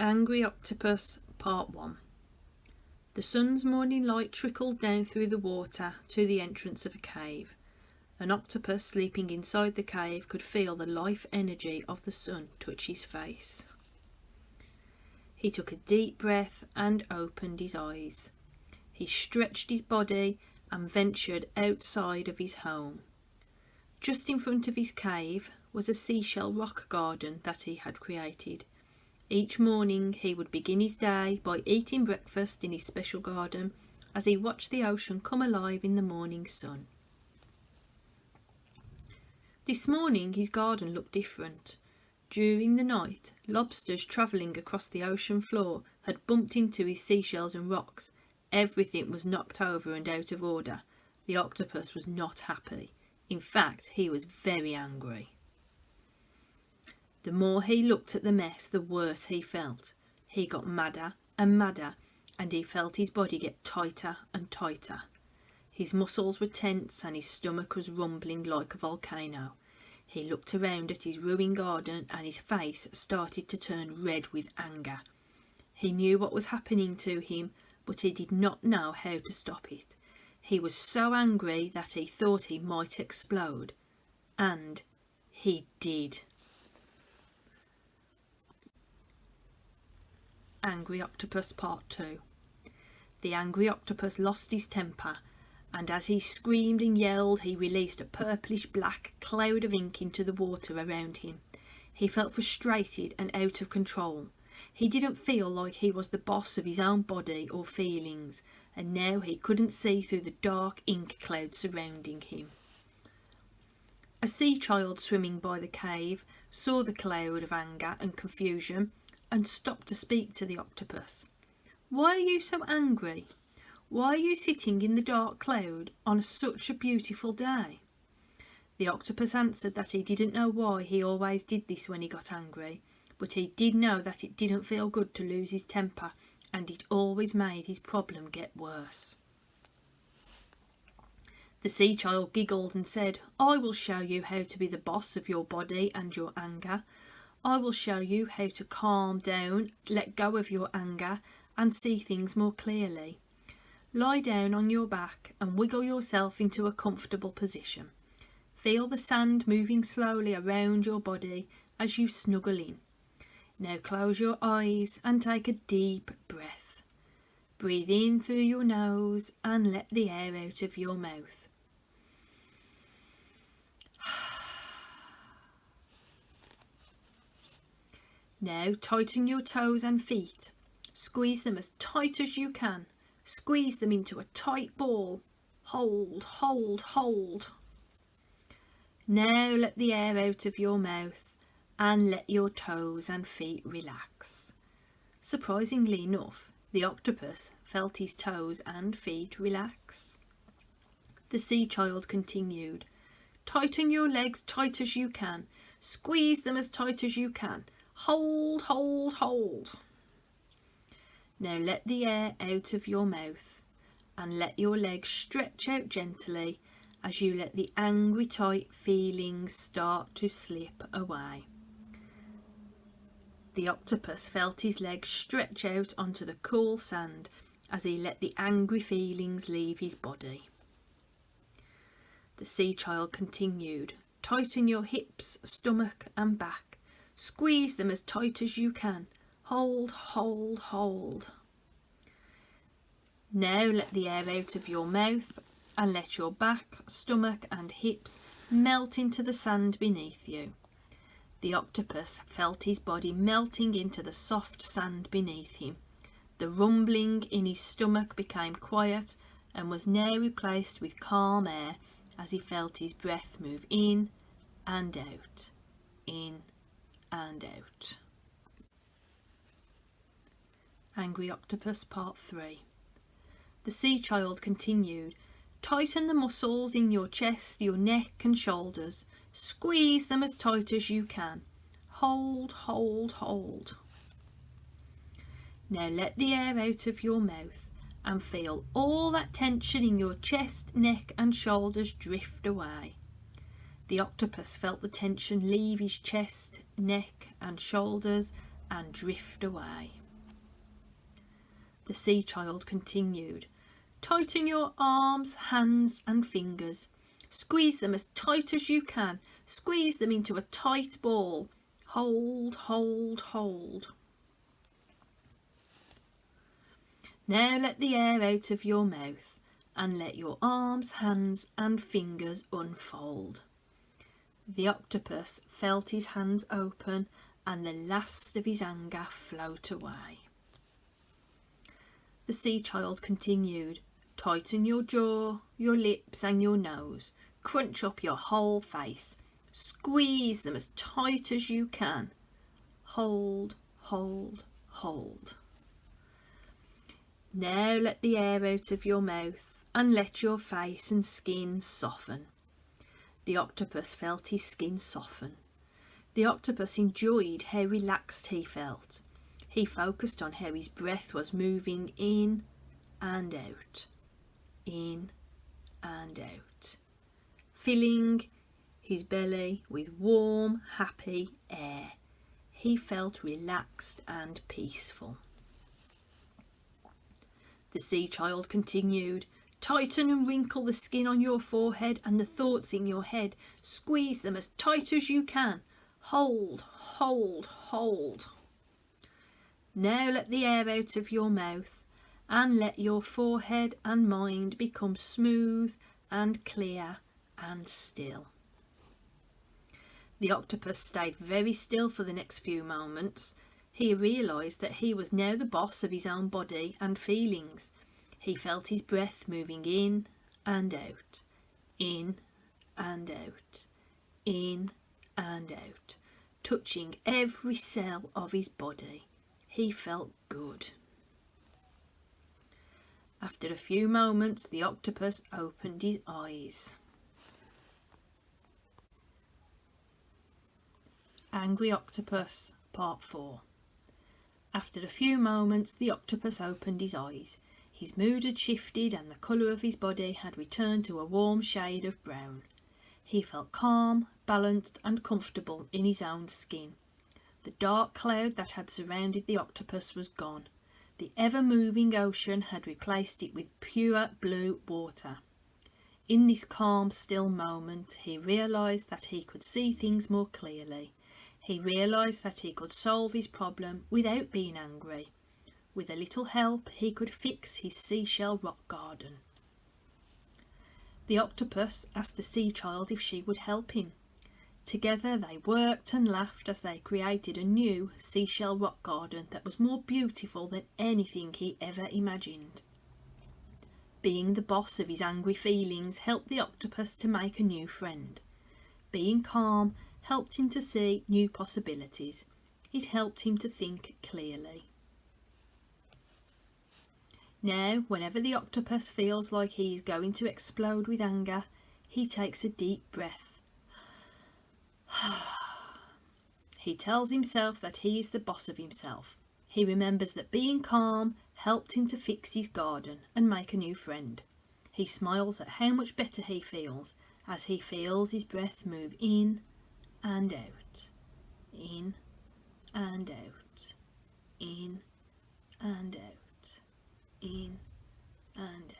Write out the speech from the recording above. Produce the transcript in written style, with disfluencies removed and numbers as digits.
Angry Octopus Part 1. The sun's morning light trickled down through the water to the entrance of a cave. An octopus sleeping inside the cave could feel the life energy of the sun touch his face. He took a deep breath and opened his eyes. He stretched his body and ventured outside of his home. Just in front of his cave was a seashell rock garden that he had created. Each morning he would begin his day by eating breakfast in his special garden as he watched the ocean come alive in the morning sun. This morning his garden looked different. During the night, lobsters travelling across the ocean floor had bumped into his seashells and rocks. Everything was knocked over and out of order. The octopus was not happy. In fact, he was very angry. The more he looked at the mess, the worse he felt. He got madder and madder, and he felt his body get tighter and tighter. His muscles were tense and his stomach was rumbling like a volcano. He looked around at his ruined garden and his face started to turn red with anger. He knew what was happening to him, but he did not know how to stop it. He was so angry that he thought he might explode. And he did. Angry Octopus Part 2. The angry octopus lost his temper, and as he screamed and yelled, he released a purplish black cloud of ink into the water around him. He felt frustrated and out of control. He didn't feel like he was the boss of his own body or feelings, and now he couldn't see through the dark ink cloud surrounding him. A sea child swimming by the cave saw the cloud of anger and confusion and stopped to speak to the octopus. "Why are you so angry? Why are you sitting in the dark cloud on such a beautiful day?" The octopus answered that he didn't know why he always did this when he got angry, but he did know that it didn't feel good to lose his temper, and it always made his problem get worse. The sea child giggled and said, "I will show you how to be the boss of your body and your anger. I will show you how to calm down, let go of your anger, and see things more clearly. Lie down on your back and wiggle yourself into a comfortable position. Feel the sand moving slowly around your body as you snuggle in. Now close your eyes and take a deep breath. Breathe in through your nose and let the air out of your mouth. Now tighten your toes and feet. Squeeze them as tight as you can. Squeeze them into a tight ball. Hold, hold, hold. Now let the air out of your mouth and let your toes and feet relax. Surprisingly enough, the octopus felt his toes and feet relax. The sea child continued, "Tighten your legs tight as you can. Squeeze them as tight as you can. Hold, hold, hold. Now let the air out of your mouth and let your legs stretch out gently as you let the angry tight feelings start to slip away." The octopus felt his legs stretch out onto the cool sand as he let the angry feelings leave his body. The sea child continued, "Tighten your hips, stomach and back. Squeeze them as tight as you can. Hold, hold, hold. Now let the air out of your mouth and let your back, stomach and hips melt into the sand beneath you." The octopus felt his body melting into the soft sand beneath him. The rumbling in his stomach became quiet and was now replaced with calm air as he felt his breath move in and out, in and out. Angry Octopus Part 3. The sea child continued, "Tighten the muscles in your chest, your neck and shoulders. Squeeze them as tight as you can. Hold, hold, hold. Now let the air out of your mouth and feel all that tension in your chest, neck and shoulders drift away." The octopus felt the tension leave his chest, neck and shoulders and drift away. The sea child continued, "Tighten your arms, hands and fingers. Squeeze them as tight as you can. Squeeze them into a tight ball. Hold, hold, hold. Now let the air out of your mouth and let your arms, hands and fingers unfold." The octopus felt his hands open and the last of his anger float away. The sea child continued, "Tighten your jaw, your lips and your nose. Crunch up your whole face. Squeeze them as tight as you can. Hold, hold, hold. Now let the air out of your mouth and let your face and skin soften." The octopus felt his skin soften. The octopus enjoyed how relaxed he felt. He focused on how his breath was moving in and out, in and out, filling his belly with warm, happy air. He felt relaxed and peaceful. The sea child continued, "Tighten and wrinkle the skin on your forehead and the thoughts in your head. Squeeze them as tight as you can. Hold, hold, hold. Now let the air out of your mouth and let your forehead and mind become smooth and clear and still." The octopus stayed very still for the next few moments. He realised that he was now the boss of his own body and feelings. He felt his breath moving in and out, in and out, in and out, touching every cell of his body. He felt good. After a few moments, the octopus opened his eyes. Angry Octopus, Part 4. After a few moments, the octopus opened his eyes. His mood had shifted and the colour of his body had returned to a warm shade of brown. He felt calm, balanced and comfortable in his own skin. The dark cloud that had surrounded the octopus was gone. The ever-moving ocean had replaced it with pure blue water. In this calm, still moment, he realised that he could see things more clearly. He realised that he could solve his problem without being angry. With a little help, he could fix his seashell rock garden. The octopus asked the sea child if she would help him. Together they worked and laughed as they created a new seashell rock garden that was more beautiful than anything he ever imagined. Being the boss of his angry feelings helped the octopus to make a new friend. Being calm helped him to see new possibilities. It helped him to think clearly. Now, whenever the octopus feels like he is going to explode with anger, he takes a deep breath. He tells himself that he is the boss of himself. He remembers that being calm helped him to fix his garden and make a new friend. He smiles at how much better he feels as he feels his breath move in and out, in and out, in and out, in and